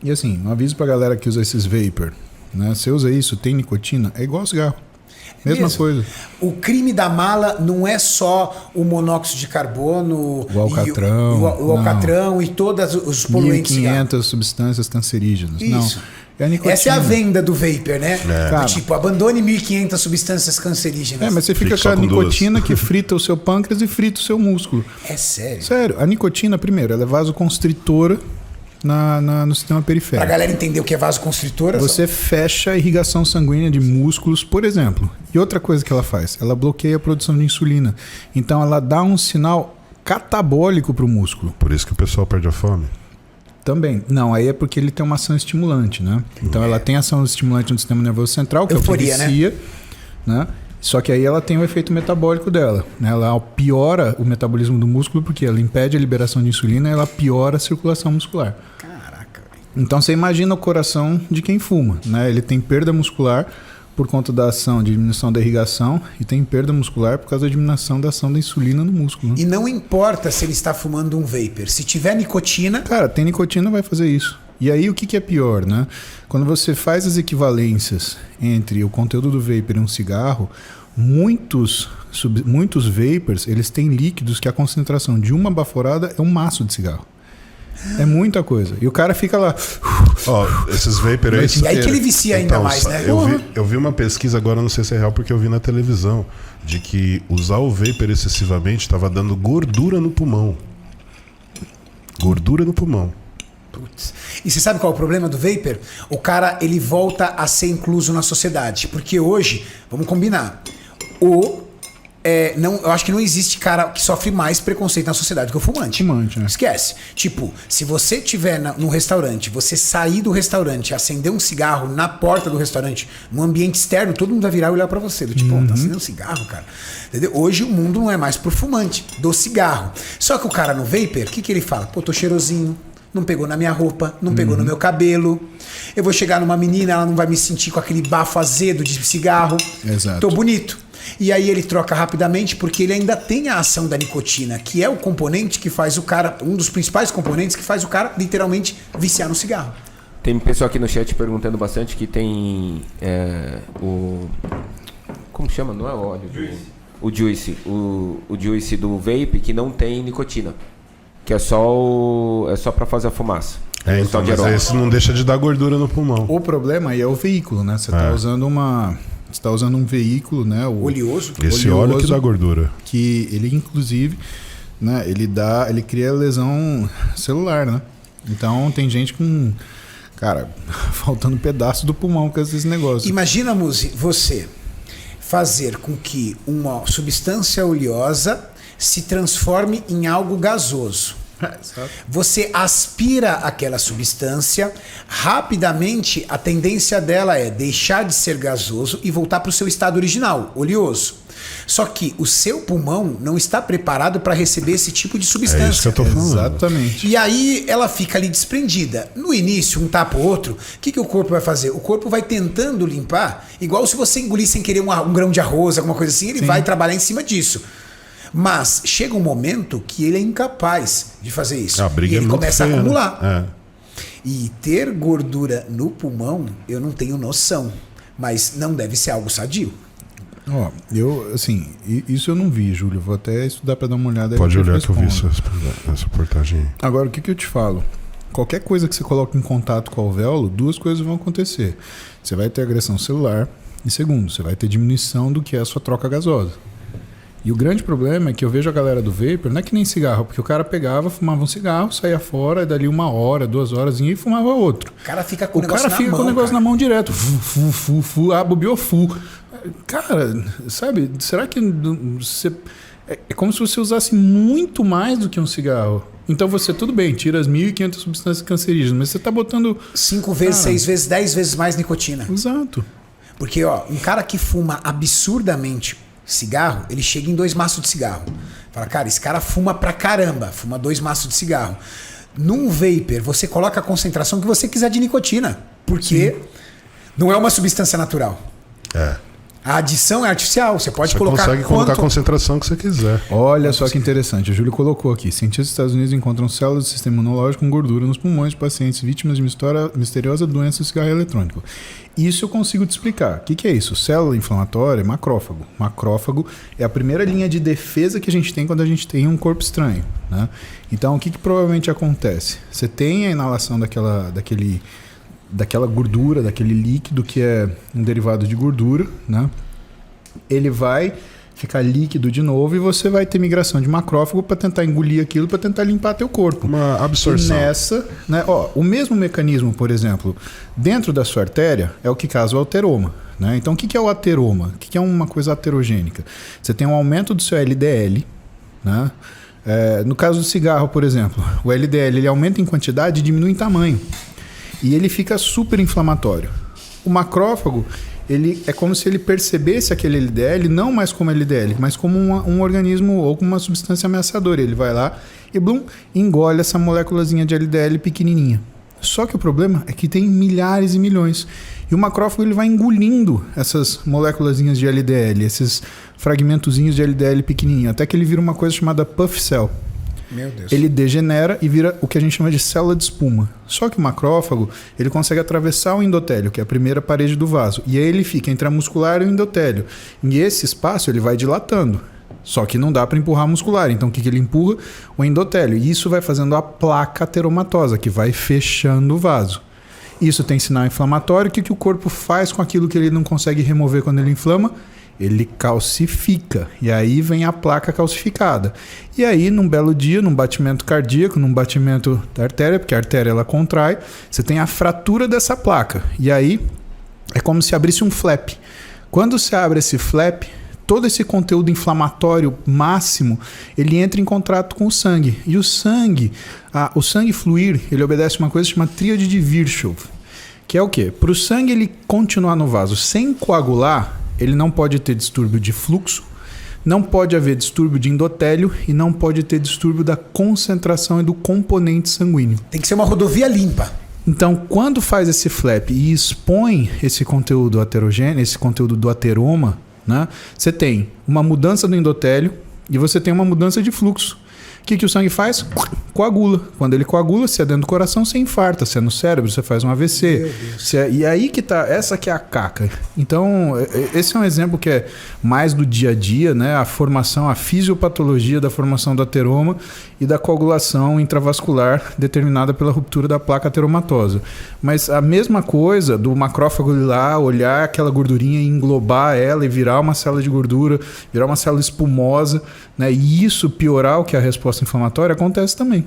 E assim, um aviso pra galera que usa esses vapor, né? Você usa isso, tem nicotina, é igual cigarro. Mesma coisa. O crime da mala não é só o monóxido de carbono, o alcatrão, o alcatrão e todos os poluentes. 1.500 substâncias cancerígenas. Isso. Não, é a nicotina. Essa é a venda do vapor, né? Cara, tipo, abandone 1.500 substâncias cancerígenas. Mas você fica com a nicotina que frita o seu pâncreas e frita o seu músculo. É sério? Sério. A nicotina, primeiro, ela é vasoconstritora no sistema periférico. Pra galera entender o que é vasoconstritora. Você fecha a irrigação sanguínea de músculos, por exemplo. E outra coisa que ela faz, ela bloqueia a produção de insulina. Então ela dá um sinal catabólico para o músculo. Por isso que o pessoal perde a fome? Também. Não, aí é porque ele tem uma ação estimulante, né? Então ela tem ação estimulante no sistema nervoso central, que euforia, é o que vicia, né? Só que aí ela tem o efeito metabólico dela, né? Ela piora o metabolismo do músculo porque ela impede a liberação de insulina e ela piora a circulação muscular. Caraca, velho. Então você imagina o coração de quem fuma, né? Ele tem perda muscular por conta da ação de diminuição da irrigação e tem perda muscular por causa da diminuição da ação da insulina no músculo. Né? E não importa se ele está fumando um vapor, se tiver nicotina... Cara, tem nicotina, vai fazer isso. E aí o que é pior, né? Quando você faz as equivalências entre o conteúdo do vapor e um cigarro, muitos vapors, eles têm líquidos que a concentração de uma baforada é um maço de cigarro. É muita coisa. E o cara fica lá... esses vapor aí... E aí que ele vicia ainda mais, né? Eu vi uma pesquisa agora, não sei se é real, porque eu vi na televisão, de que usar o vapor excessivamente estava dando gordura no pulmão. Gordura no pulmão. Putz. E você sabe qual é o problema do vapor? O cara, ele volta a ser incluso na sociedade. Porque hoje, vamos combinar, eu acho que não existe cara que sofre mais preconceito na sociedade que o fumante. Né? Esquece. Tipo, se você estiver num restaurante, você sair do restaurante, acender um cigarro na porta do restaurante, num ambiente externo, todo mundo vai virar e olhar pra você. Do tipo, tá acendendo um cigarro, cara. Entendeu? Hoje o mundo não é mais pro fumante, do cigarro. Só que o cara no vapor, o que ele fala? Pô, tô cheirosinho. Não pegou na minha roupa, não pegou no meu cabelo. Eu vou chegar numa menina, ela não vai me sentir com aquele bafo azedo de cigarro. Exato. Tô bonito. E aí ele troca rapidamente porque ele ainda tem a ação da nicotina, que é o componente que faz o cara, um dos principais componentes que faz o cara literalmente viciar no cigarro. Tem pessoal aqui no chat perguntando bastante que tem como chama? Não é óleo? O juice. O juice do vape que não tem nicotina. Que é só para fazer a fumaça. Então, mas esse não deixa de dar gordura no pulmão. O problema aí é o veículo, né? Você tá usando você está usando um veículo, né? Oleoso. Esse óleo que dá gordura. Que ele, inclusive, né? Ele cria lesão celular, né? Então tem gente com, cara, faltando pedaço do pulmão com esses negócios. Imagina, Muzi, você fazer com que uma substância oleosa se transforme em algo gasoso. Você aspira aquela substância, rapidamente a tendência dela é deixar de ser gasoso e voltar para o seu estado original, oleoso. Só que o seu pulmão não está preparado para receber esse tipo de substância. É isso que eu tô falando. Exatamente. E aí ela fica ali desprendida. No início, um tapa o outro, o que o corpo vai fazer? O corpo vai tentando limpar, igual se você engolir sem querer um grão de arroz, alguma coisa assim, ele vai trabalhar em cima disso. Mas chega um momento que ele é incapaz de fazer isso. A briga e ele começa feia, a acumular. Né? E ter gordura no pulmão, eu não tenho noção. Mas não deve ser algo sadio. Isso eu não vi, Júlio. Vou até estudar para dar uma olhada. Pode olhar que eu vi essa reportagem aí. Agora, o que eu te falo? Qualquer coisa que você coloque em contato com o alvéolo, duas coisas vão acontecer. Você vai ter agressão celular e, segundo, você vai ter diminuição do que é a sua troca gasosa. E o grande problema é que eu vejo a galera do vapor, não é que nem cigarro, porque o cara pegava, fumava um cigarro, saía fora, e dali 1 hora, 2 horas e fumava outro. O cara fica com o negócio na mão direto. Bobeou, Cara, sabe, será que você... É como se você usasse muito mais do que um cigarro. Então você, tudo bem, tira as 1.500 substâncias cancerígenas, mas você tá botando... 5 vezes, 6 vezes, 10 vezes mais nicotina. Exato. Porque, um cara que fuma absurdamente cigarro, ele chega em 2 maços de cigarro. Fala, cara, esse cara fuma pra caramba, fuma 2 maços de cigarro. Num vapor, você coloca a concentração que você quiser de nicotina, porque não é uma substância natural. A adição é artificial. Você pode Você colocar consegue colocar a concentração que você quiser. Olha só que interessante, o Júlio colocou aqui. Cientistas dos Estados Unidos encontram células do sistema imunológico com gordura nos pulmões de pacientes vítimas de misteriosa doença do cigarro eletrônico. Isso eu consigo te explicar. O que é isso? Célula inflamatória é macrófago. Macrófago é a primeira linha de defesa que a gente tem quando a gente tem um corpo estranho, né? Então, o que provavelmente acontece? Você tem a inalação daquela gordura, daquele líquido que é um derivado de gordura, né? Ele vai ficar líquido de novo e você vai ter migração de macrófago para tentar engolir aquilo, para tentar limpar teu corpo. Uma absorção. E nessa, né, o mesmo mecanismo, por exemplo, dentro da sua artéria é o que causa o ateroma, né? Então, o que é o ateroma? O que é uma coisa aterogênica? Você tem um aumento do seu LDL, né? No caso do cigarro, por exemplo, o LDL ele aumenta em quantidade e diminui em tamanho. E ele fica super inflamatório. O macrófago, ele é como se ele percebesse aquele LDL, não mais como LDL, mas como um organismo ou como uma substância ameaçadora. Ele vai lá e engole essa moléculazinha de LDL pequenininha. Só que o problema é que tem milhares e milhões. E o macrófago ele vai engolindo essas moléculazinhas de LDL, esses fragmentozinhos de LDL pequenininho, até que ele vira uma coisa chamada puff cell. Meu Deus. Ele degenera e vira o que a gente chama de célula de espuma. Só que o macrófago, ele consegue atravessar o endotélio, que é a primeira parede do vaso. E aí ele fica entre a muscular e o endotélio. E esse espaço ele vai dilatando. Só que não dá para empurrar a muscular. Então o que ele empurra? O endotélio. E isso vai fazendo a placa ateromatosa, que vai fechando o vaso. Isso tem sinal inflamatório. O que o corpo faz com aquilo que ele não consegue remover quando ele inflama? Ele calcifica, e aí vem a placa calcificada. E aí, num belo dia, num batimento cardíaco, num batimento da artéria, porque a artéria ela contrai, você tem a fratura dessa placa. E aí, é como se abrisse um flap. Quando você abre esse flap, todo esse conteúdo inflamatório máximo, ele entra em contato com o sangue. E o sangue fluir, ele obedece uma coisa chamada tríade de Virchow, que é o quê? Para o sangue ele continuar no vaso sem coagular, ele não pode ter distúrbio de fluxo, não pode haver distúrbio de endotélio e não pode ter distúrbio da concentração e do componente sanguíneo. Tem que ser uma rodovia limpa. Então, quando faz esse flap e expõe esse conteúdo aterogêneo, esse conteúdo do ateroma, né, você tem uma mudança do endotélio e você tem uma mudança de fluxo. O que o sangue faz? Coagula. Quando ele coagula, se é dentro do coração, você infarta. Se é no cérebro, você faz um AVC. E aí que tá, essa que é a caca. Então, esse é um exemplo que é mais do dia a dia, né? A formação, a fisiopatologia da formação do ateroma e da coagulação intravascular determinada pela ruptura da placa ateromatosa. Mas a mesma coisa do macrófago ir lá, olhar aquela gordurinha e englobar ela e virar uma célula de gordura, virar uma célula espumosa, né? E isso piorar o que é a resposta inflamatória acontece também.